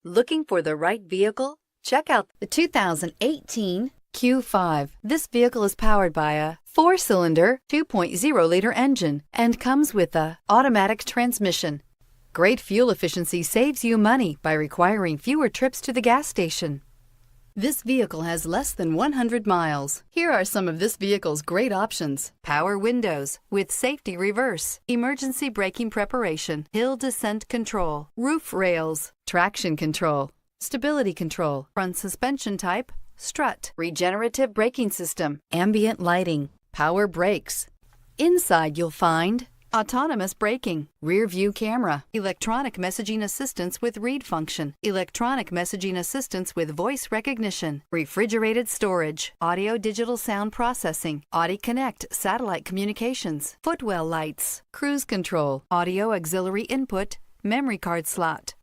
Looking for the right vehicle? Check out the 2018 Q5. This vehicle is powered by a 4-cylinder, 2.0-liter engine and comes with a automatic transmission. Great fuel efficiency saves you money by requiring fewer trips to the gas station. This vehicle has less than 100 miles. Here are some of this vehicle's great options: power windows with safety reverse, emergency braking preparation, hill descent control, roof rails, traction control, stability control, front suspension type, strut, regenerative braking system, ambient lighting, power brakes. Inside you'll find autonomous braking, rear view camera, electronic messaging assistance with read function, electronic messaging assistance with voice recognition, refrigerated storage, audio digital sound processing, Audi Connect satellite communications, footwell lights, cruise control, audio auxiliary input, memory card slot,